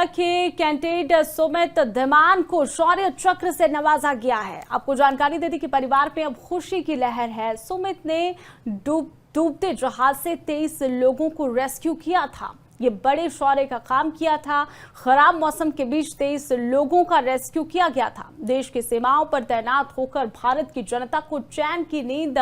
के कैंडिडेट सुमित धीमान को शौर्य चक्र से नवाजा गया है। आपको जानकारी दे दी कि परिवार में अब खुशी की लहर है। सुमित ने डूबते जहाज से 23 लोगों को रेस्क्यू किया था। ये बड़े शौर्य का काम किया था। खराब मौसम के बीच 23 लोगों का रेस्क्यू किया गया था। देश की सीमाओं पर तैनात होकर भारत की जनता को चैन की नींद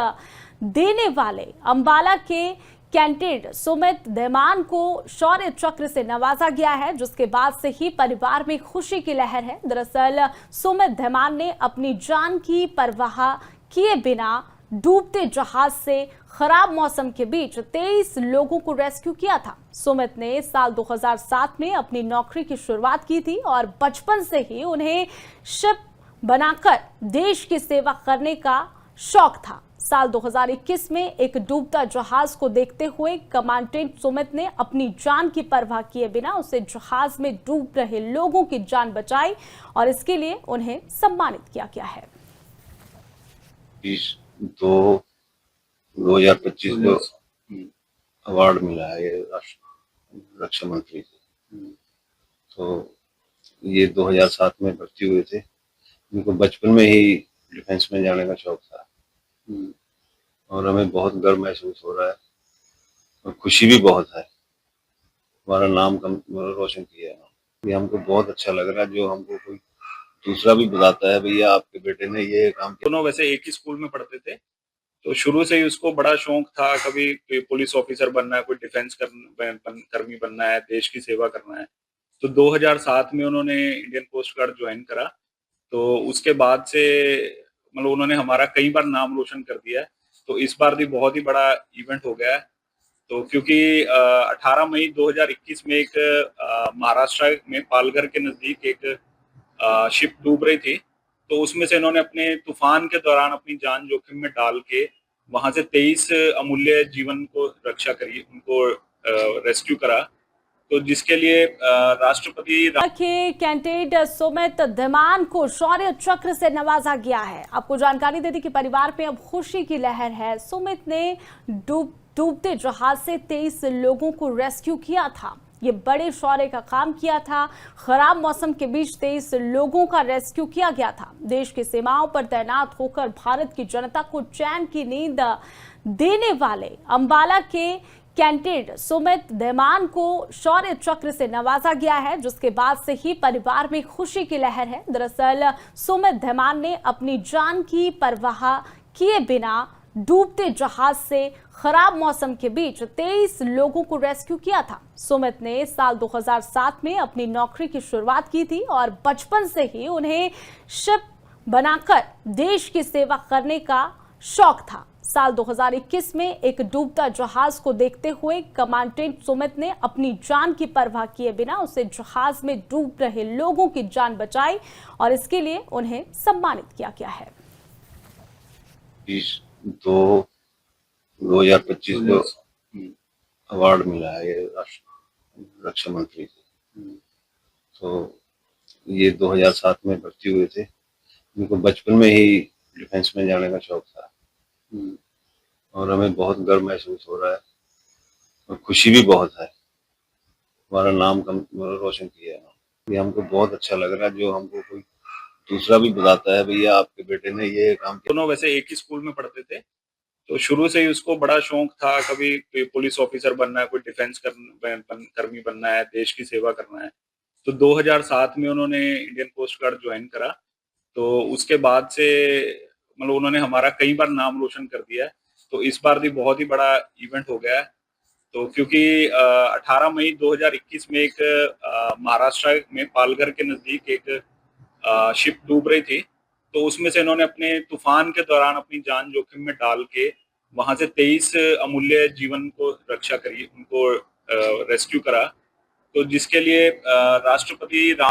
देने वाले अंबाला के कैंडिडेट सुमित धीमान को शौर्य चक्र से नवाजा गया है, जिसके बाद से ही परिवार में खुशी की लहर है। दरअसल सुमित धीमान ने अपनी जान की परवाह किए बिना डूबते जहाज से खराब मौसम के बीच 23 लोगों को रेस्क्यू किया था। सुमित ने साल 2007 में अपनी नौकरी की शुरुआत की थी और बचपन से ही उन्हें शिप बनाकर देश की सेवा करने का शौक था। साल 2021 में एक डूबता जहाज को देखते हुए कमांडेंट सुमित ने अपनी जान की परवाह किए बिना उसे जहाज में डूब रहे लोगों की जान बचाई और इसके लिए उन्हें सम्मानित किया गया है। 2025 को अवार्ड मिला है ये रक्षा मंत्री से। तो ये 2007 में भर्ती हुए थे। उनको बचपन में ही डिफेंस में जाने का शौक था और हमें बहुत गर्व महसूस हो रहा है और खुशी भी बहुत है। हमारा नाम रोशन किया है। ये हमको बहुत अच्छा लग रहा है, जो हमको कोई दूसरा भी बताता है भैया आपके बेटे ने ये काम किया। दोनों वैसे एक ही स्कूल में पढ़ते थे, तो शुरू से ही उसको बड़ा शौक था, कभी कोई पुलिस ऑफिसर बनना है, कोई डिफेंस कर्मी बनना है, देश की सेवा करना है। तो 2007 में उन्होंने इंडियन कोस्ट गार्ड ज्वाइन करा। तो उसके बाद से मतलब उन्होंने हमारा कई बार नाम रोशन कर दिया है। तो इस बार भी बहुत ही बड़ा इवेंट हो गया है। तो क्योंकि 18 मई 2021 में एक महाराष्ट्र में पालघर के नजदीक एक शिप डूब रही थी, तो उसमें से इन्होंने अपने तूफान के दौरान अपनी जान जोखिम में डाल के वहां से 23 अमूल्य जीवन को रक्षा करी, उनको रेस्क्यू करा। तो जिसके लिए राष्ट्रपति के कैंडिडेट सुमित धीमान को शौर्य चक्र से नवाजा गया है। आपको जानकारी दे दी कि परिवार में अब खुशी की लहर है। सुमित ने डूबते जहाज से 23 लोगों को रेस्क्यू किया था। ये बड़े शौर्य का काम किया था। खराब मौसम के बीच 23 लोगों का रेस्क्यू किया गया था। देश की सीमाओं पर तैनात होकर भारत की जनता को चैन की नींद देने वाले अंबाला के कैंडिडेट सुमित धीमान को शौर्य चक्र से नवाजा गया है, जिसके बाद से ही परिवार में खुशी की लहर है। दरअसल सुमित धीमान ने अपनी जान की परवाह किए बिना डूबते जहाज से खराब मौसम के बीच 23 लोगों को रेस्क्यू किया था। सुमित ने साल 2007 में अपनी नौकरी की शुरुआत की थी और बचपन से ही उन्हें शिप बनाकर देश की सेवा करने का शौक था। साल 2021 में एक डूबता जहाज को देखते हुए कमांडेंट सुमित ने अपनी जान की परवाह किए बिना उसे जहाज में डूब रहे लोगों की जान बचाई और इसके लिए उन्हें सम्मानित किया गया है। 2025 को अवार्ड मिला है ये रक्षा मंत्री से। तो ये 2007 में भर्ती हुए थे। उनको बचपन में ही डिफेंस में जाने का शौक था और हमें बहुत गर्व महसूस हो रहा है और खुशी भी बहुत है। हमारा नाम रोशन किया है। ये हमको बहुत अच्छा लग रहा है, जो हमको कोई दूसरा भी बताता है भैया आपके बेटे ने ये काम किया। दोनों वैसे एक ही स्कूल में पढ़ते थे, तो शुरू से ही उसको बड़ा शौक था, कभी कोई पुलिस ऑफिसर बनना है, कोई डिफेंस कर्मी बनना है, देश की सेवा करना है। तो 2007 में उन्होंने इंडियन कोस्ट गार्ड ज्वाइन करा। तो उसके बाद से मतलब उन्होंने हमारा कई बार नाम रोशन कर दिया है। तो इस बार भी बहुत ही बड़ा इवेंट हो गया है। तो क्योंकि 18 मई 2021 में एक महाराष्ट्र में पालघर के नजदीक एक शिप डूब रही थी, तो उसमें से इन्होंने अपने तूफान के दौरान अपनी जान जोखिम में डाल के वहां से 23 अमूल्य जीवन को रक्षा करी, उनको रेस्क्यू करा। तो जिसके लिए राष्ट्रपति